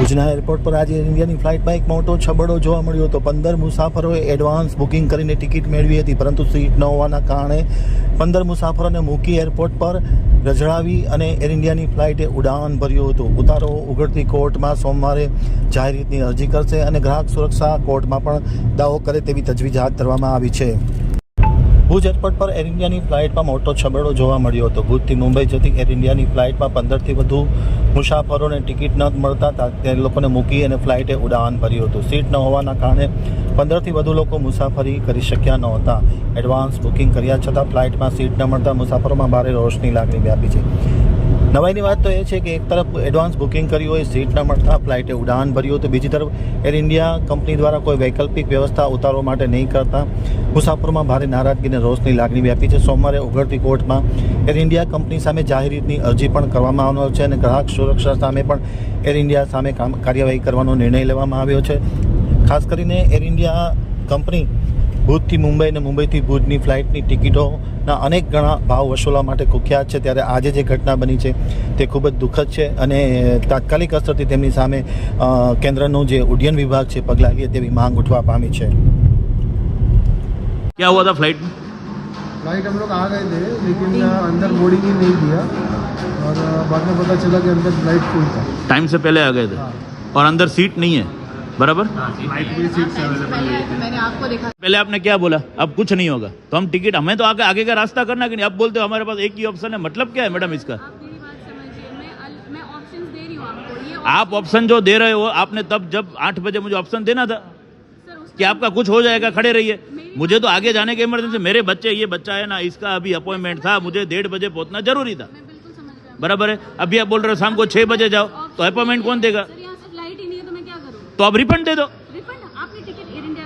ભુજના એરપોર્ટ પર આજે એર ઇન્ડિયાની ફ્લાઇટમાં એક મોટો છબડો જોવા મળ્યો હતો. 15 મુસાફરોએ એડવાન્સ બુકિંગ કરીને ટિકિટ મેળવી હતી, પરંતુ સીટ ન હોવાના કારણે 15 મુસાફરોને મૂકી એરપોર્ટ પર રજડાવી અને એર ઇન્ડિયાની ફ્લાઇટે ઉડાન ભર્યું હતું. ઉતારો ઉઘડતી કોર્ટમાં સોમવારે જાહેર હિતની અરજી કરશે અને ગ્રાહક સુરક્ષા કોર્ટમાં પણ દાવો કરે તેવી તજવીજ હાથ ધરવામાં આવી છે. ભુજ એરપોર્ટ પર એર ઇન્ડિયાની ફ્લાઇટમાં મોટો છબડો જોવા મળ્યો હતો. ભુજથી મુંબઈ જતી એર ઇન્ડિયાની ફ્લાઇટમાં 15થી વધુ મુસાફરોને ટિકિટ ન મળતા તે લોકોને મૂકી અને ફ્લાઇટે ઉડાન ભર્યું હતું. સીટ ન હોવાના કારણે 15થી વધુ લોકો મુસાફરી કરી શક્યા નહોતા. એડવાન્સ બુકિંગ કર્યા છતાં ફ્લાઇટમાં સીટ ન મળતા મુસાફરોમાં ભારે રોષની લાગણી વ્યાપી છે. નવાઈની વાત તો એ છે કે એક તરફ એડવાન્સ બુકિંગ કર્યું હોય, સીટ ન મળતા ફ્લાઇટે ઉડાન ભર્યું હતું, બીજી તરફ એર ઇન્ડિયા કંપની દ્વારા કોઈ વૈકલ્પિક વ્યવસ્થા ઉતારવા માટે નહીં કરતા મુસાફરોમાં ભારે નારાજગી અને રોષની લાગણી વ્યાપી છે. સોમવારે ઉઘડતી કોર્ટમાં એર ઇન્ડિયા કંપની સામે જાહેર હિતની અરજી પણ કરવામાં આવવાનો છે અને ગ્રાહક સુરક્ષા સામે પણ એર ઇન્ડિયા સામે કાર્યવાહી કરવાનો નિર્ણય લેવામાં આવ્યો છે. ખાસ કરીને એર ઇન્ડિયા કંપની ભુજથી મુંબઈ અને મુંબઈથી ભુજની ફ્લાઇટની ટિકિટોના અનેક ગણા ભાવ વસૂલવા માટે કુખ્યાત છે. ત્યારે આજે જે ઘટના બની છે તે ખૂબ જ દુઃખદ છે અને તાત્કાલિક અસરથી તેમની સામે કેન્દ્રનું જે ઉડ્ડયન વિભાગ છે પગલાં લે તેવી માંગ ઉઠવા પામી છે. क्या हुआ था फ्लाइट में? फ्लाइट हम लोग आ गए थे, लेकिन अंदर बोर्डिंग ही नहीं दिया और बाद में पता चला कि अंदर फ्लाइट फुल था. टाइम से पहले आ गए थे और अंदर सीट नहीं है, बराबर? फ्लाइट की सीट मैंने आपको देखा. पहले आपने क्या बोला? अब कुछ नहीं होगा तो हम टिकट, हमें तो आगे का रास्ता करना कि नहीं. अब बोलते हो हमारे पास एक ही ऑप्शन है, मतलब क्या है मैडम इसका? आप मेरी बात समझिए, मैं ऑप्शंस दे रही हूँ आपको. ये आप ऑप्शन जो दे रहे हो, आपने तब जब 8 बजे मुझे ऑप्शन देना था सर उस कि आपका कुछ हो जाएगा, खड़े रहिए. मुझे तो आगे जाने की इमरजेंसी, मेरे बच्चे, ये बच्चा है ना, इसका अभी अपॉइंटमेंट था, मुझे 1:30 बजे पहुंचना जरूरी था, मैं बिल्कुल समझ गया. बराबर है? अभी आप बोल रहे हो शाम को 6 बजे जाओ, तो अपॉइंटमेंट कौन देगा? सर यहाँ से फ्लाइट ही नहीं है तो मैं क्या करूँ? तो अब रिफंड दे दो. रिफंड आपने टिकट एयर इंडिया